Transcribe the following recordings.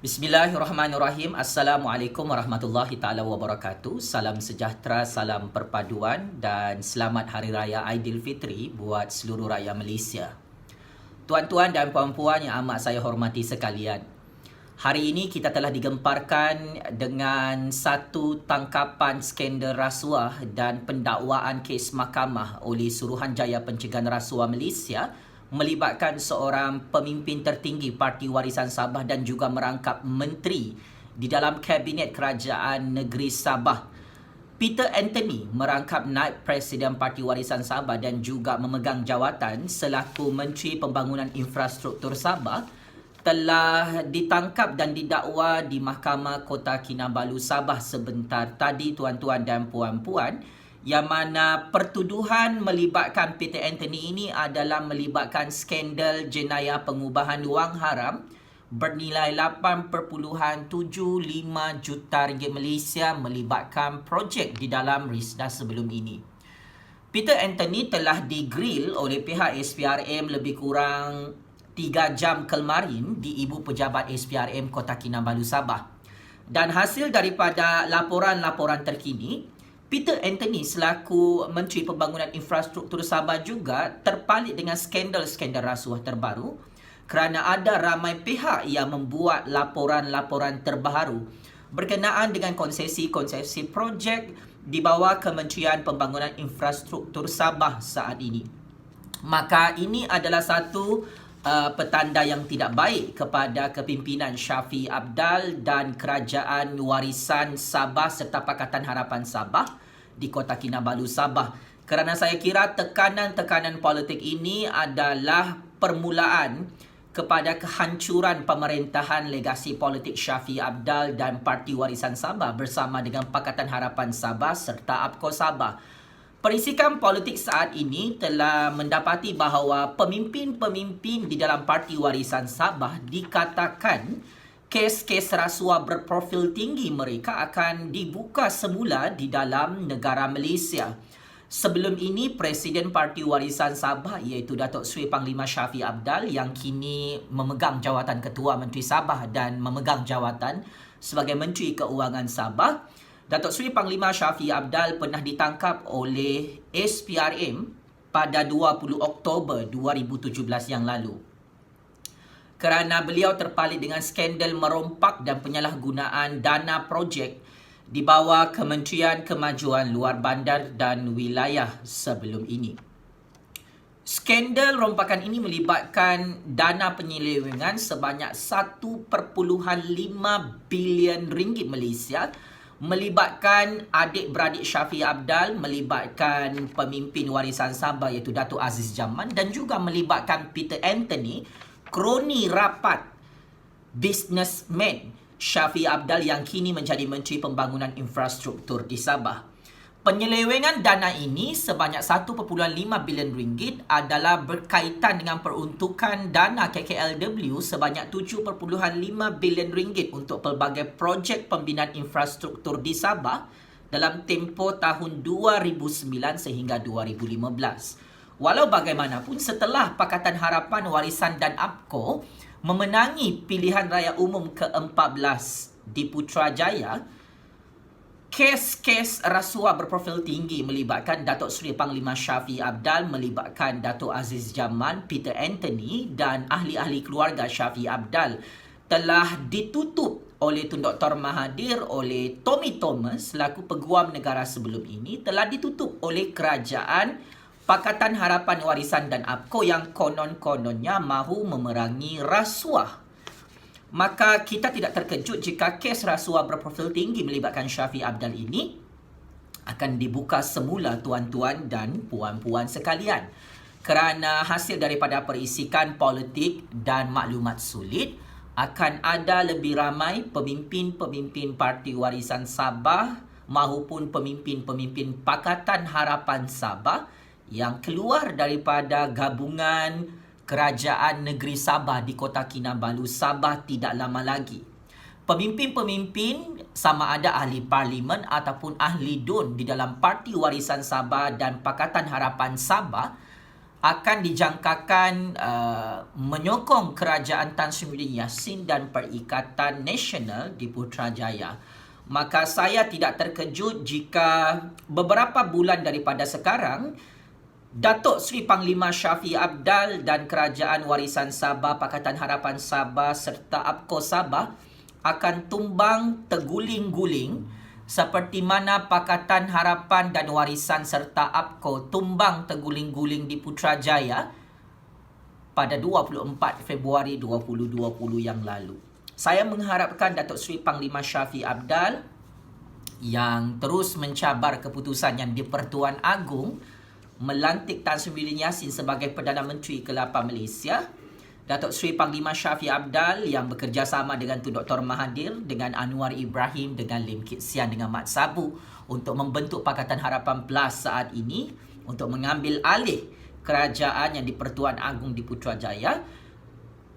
Bismillahirrahmanirrahim. Assalamualaikum warahmatullahi taala wabarakatuh. Salam sejahtera, salam perpaduan dan selamat Hari Raya Aidilfitri buat seluruh rakyat Malaysia. Tuan-tuan dan puan-puan yang amat saya hormati sekalian. Hari ini kita telah digemparkan dengan satu tangkapan skandal rasuah dan pendakwaan kes mahkamah oleh Suruhanjaya Pencegahan Rasuah Malaysia melibatkan seorang pemimpin tertinggi Parti Warisan Sabah dan juga merangkap menteri di dalam Kabinet Kerajaan Negeri Sabah. Peter Anthony merangkap naib Presiden Parti Warisan Sabah dan juga memegang jawatan selaku Menteri Pembangunan Infrastruktur Sabah telah ditangkap dan didakwa di Mahkamah Kota Kinabalu Sabah sebentar tadi, tuan-tuan dan puan-puan, yang mana pertuduhan melibatkan Peter Anthony ini adalah melibatkan skandal jenayah pengubahan wang haram bernilai 8.75 juta ringgit Malaysia melibatkan projek di dalam Risda sebelum ini. Peter Anthony telah digrill oleh pihak SPRM lebih kurang 3 jam kemarin di Ibu Pejabat SPRM Kota Kinabalu Sabah. Dan hasil daripada laporan-laporan terkini, Peter Anthony selaku Menteri Pembangunan Infrastruktur Sabah juga terpalit dengan skandal-skandal rasuah terbaru kerana ada ramai pihak yang membuat laporan-laporan terbaru berkenaan dengan konsesi-konsesi projek di bawah Kementerian Pembangunan Infrastruktur Sabah saat ini. Maka ini adalah satu petanda yang tidak baik kepada kepimpinan Shafie Apdal dan Kerajaan Warisan Sabah serta Pakatan Harapan Sabah di Kota Kinabalu Sabah. Kerana saya kira tekanan-tekanan politik ini adalah permulaan kepada kehancuran pemerintahan legasi politik Shafie Apdal dan Parti Warisan Sabah bersama dengan Pakatan Harapan Sabah serta APCO Sabah. Perisikan politik saat ini telah mendapati bahawa pemimpin-pemimpin di dalam Parti Warisan Sabah dikatakan kes-kes rasuah berprofil tinggi mereka akan dibuka semula di dalam negara Malaysia. Sebelum ini, Presiden Parti Warisan Sabah iaitu Datuk Seri Panglima Shafie Apdal yang kini memegang jawatan Ketua Menteri Sabah dan memegang jawatan sebagai Menteri Keuangan Sabah, Datuk Seri Panglima Shafie Apdal pernah ditangkap oleh SPRM pada 20 Oktober 2017 yang lalu kerana beliau terpalit dengan skandal merompak dan penyalahgunaan dana projek di bawah Kementerian Kemajuan Luar Bandar dan Wilayah sebelum ini. Skandal rompakan ini melibatkan dana penyelewengan sebanyak 1.5 bilion ringgit Malaysia, melibatkan adik-beradik Shafie Apdal, melibatkan pemimpin Warisan Sabah iaitu Datuk Aziz Jaman dan juga melibatkan Peter Anthony, kroni rapat businessman Shafie Apdal yang kini menjadi Menteri Pembangunan Infrastruktur di Sabah. Penyelewengan dana ini sebanyak 1.5 bilion ringgit adalah berkaitan dengan peruntukan dana KKLW sebanyak 7.5 bilion ringgit untuk pelbagai projek pembinaan infrastruktur di Sabah dalam tempoh tahun 2009 sehingga 2015. Walau bagaimanapun, setelah Pakatan Harapan Warisan dan APCO memenangi pilihan raya umum ke-14 di Putrajaya, kes-kes rasuah berprofil tinggi melibatkan Datuk Seri Panglima Shafie Apdal, melibatkan Datuk Aziz Jaman, Peter Anthony dan ahli-ahli keluarga Shafie Apdal telah ditutup oleh Tun Dr. Mahathir, oleh Tommy Thomas selaku Peguam Negara sebelum ini, telah ditutup oleh Kerajaan Pakatan Harapan Warisan dan APCO yang konon-kononnya mahu memerangi rasuah. Maka kita tidak terkejut jika kes rasuah berprofil tinggi melibatkan Shafie Apdal ini akan dibuka semula, tuan-tuan dan puan-puan sekalian. Kerana hasil daripada perisikan politik dan maklumat sulit, akan ada lebih ramai pemimpin-pemimpin Parti Warisan Sabah maupun pemimpin-pemimpin Pakatan Harapan Sabah yang keluar daripada gabungan Kerajaan Negeri Sabah di Kota Kinabalu Sabah tidak lama lagi. Pemimpin-pemimpin sama ada ahli parlimen ataupun ahli DUN di dalam Parti Warisan Sabah dan Pakatan Harapan Sabah akan dijangkakan menyokong kerajaan Tan Sri Muhyiddin Yassin dan Perikatan Nasional di Putrajaya. Maka saya tidak terkejut jika beberapa bulan daripada sekarang, Datuk Seri Panglima Shafie Apdal dan Kerajaan Warisan Sabah, Pakatan Harapan Sabah serta APCO Sabah akan tumbang terguling-guling seperti mana Pakatan Harapan dan Warisan serta APCO tumbang terguling-guling di Putrajaya pada 24 Februari 2020 yang lalu. Saya mengharapkan Datuk Seri Panglima Shafie Apdal yang terus mencabar keputusan yang di-Pertuan Agong melantik Tan Sri Muhyiddin Yassin sebagai Perdana Menteri ke-8 Malaysia, Datuk Seri Panglima Shafie Apdal yang bekerjasama dengan Tun Dr. Mahathir, dengan Anwar Ibrahim, dengan Lim Kit Sian, dengan Mat Sabu untuk membentuk Pakatan Harapan Plus saat ini untuk mengambil alih kerajaan yang di-Pertuan Agong di Putrajaya.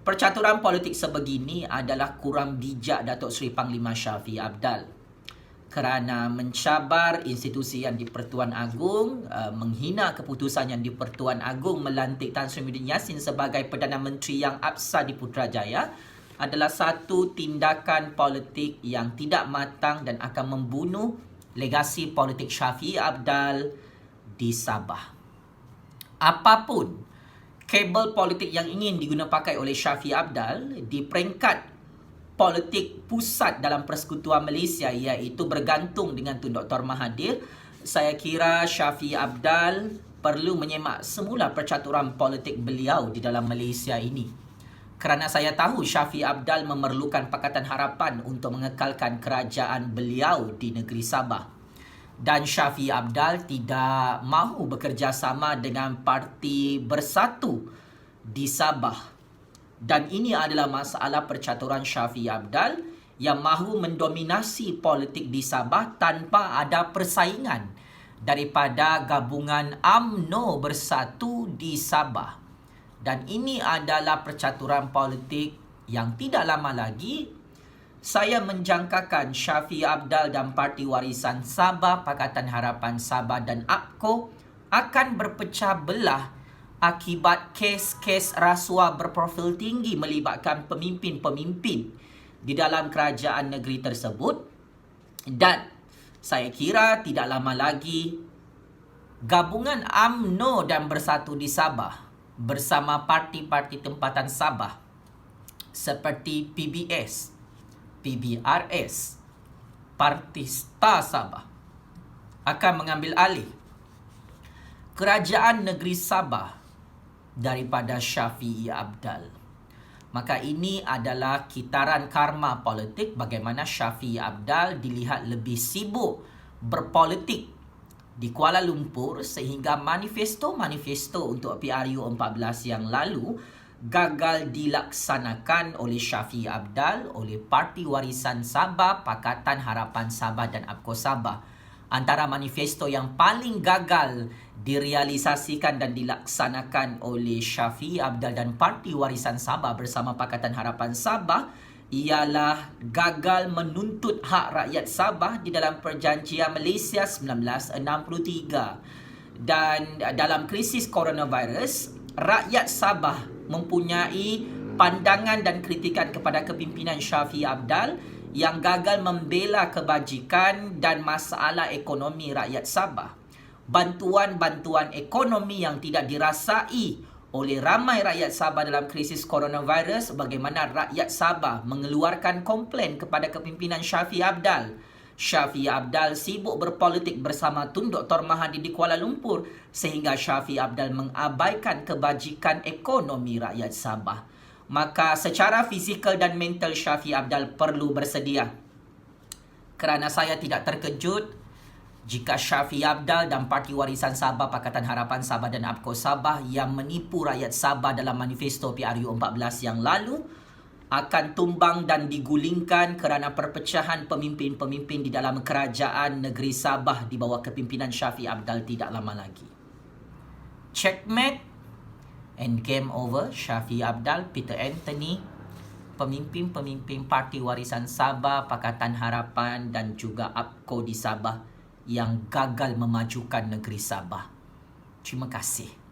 Percaturan politik sebegini adalah kurang bijak Datuk Seri Panglima Shafie Apdal kerana mencabar institusi yang di-Pertuan Agong, menghina keputusan yang di-Pertuan Agong melantik Tan Sri Muhyiddin Yassin sebagai Perdana Menteri yang absah di Putrajaya adalah satu tindakan politik yang tidak matang dan akan membunuh legasi politik Shafie Apdal di Sabah. Apapun kabel politik yang ingin digunapakai oleh Shafie Apdal di peringkat politik pusat dalam Persekutuan Malaysia, iaitu bergantung dengan Tun Dr. Mahathir, saya kira Shafie Apdal perlu menyemak semula percaturan politik beliau di dalam Malaysia ini. Kerana saya tahu Shafie Apdal memerlukan Pakatan Harapan untuk mengekalkan kerajaan beliau di negeri Sabah. Dan Shafie Apdal tidak mahu bekerjasama dengan Parti Bersatu di Sabah. Dan ini adalah masalah percaturan Shafie Apdal yang mahu mendominasi politik di Sabah tanpa ada persaingan daripada gabungan UMNO Bersatu di Sabah. Dan ini adalah percaturan politik yang tidak lama lagi saya menjangkakan Shafie Apdal dan Parti Warisan Sabah, Pakatan Harapan Sabah dan APCO akan berpecah belah akibat kes-kes rasuah berprofil tinggi melibatkan pemimpin-pemimpin di dalam kerajaan negeri tersebut. Dan saya kira tidak lama lagi gabungan UMNO dan Bersatu di Sabah bersama parti-parti tempatan Sabah seperti PBS, PBRS, Parti Star Sabah akan mengambil alih kerajaan negeri Sabah daripada Shafie Apdal. Maka ini adalah kitaran karma politik bagaimana Shafie Apdal dilihat lebih sibuk berpolitik di Kuala Lumpur sehingga manifesto-manifesto untuk PRU 14 yang lalu gagal dilaksanakan oleh Shafie Apdal, oleh Parti Warisan Sabah, Pakatan Harapan Sabah dan APCO Sabah. Antara manifesto yang paling gagal direalisasikan dan dilaksanakan oleh Shafie Apdal dan Parti Warisan Sabah bersama Pakatan Harapan Sabah ialah gagal menuntut hak rakyat Sabah di dalam Perjanjian Malaysia 1963. Dan dalam krisis coronavirus, rakyat Sabah mempunyai pandangan dan kritikan kepada kepimpinan Shafie Apdal yang gagal membela kebajikan dan masalah ekonomi rakyat Sabah. Bantuan-bantuan ekonomi yang tidak dirasai oleh ramai rakyat Sabah dalam krisis coronavirus, bagaimana rakyat Sabah mengeluarkan komplain kepada kepimpinan Shafie Apdal. Shafie Apdal sibuk berpolitik bersama Tun Dr. Mahathir di Kuala Lumpur sehingga Shafie Apdal mengabaikan kebajikan ekonomi rakyat Sabah. Maka secara fizikal dan mental Shafie Apdal perlu bersedia. Kerana saya tidak terkejut jika Shafie Apdal dan Parti Warisan Sabah, Pakatan Harapan Sabah dan APCO Sabah yang menipu rakyat Sabah dalam manifesto PRU 14 yang lalu akan tumbang dan digulingkan kerana perpecahan pemimpin-pemimpin di dalam kerajaan negeri Sabah di bawah kepimpinan Shafie Apdal tidak lama lagi. Checkmate and game over. Shafie Apdal, Peter Anthony, pemimpin-pemimpin Parti Warisan Sabah, Pakatan Harapan dan juga APCO di Sabah yang gagal memajukan negeri Sabah. Terima kasih.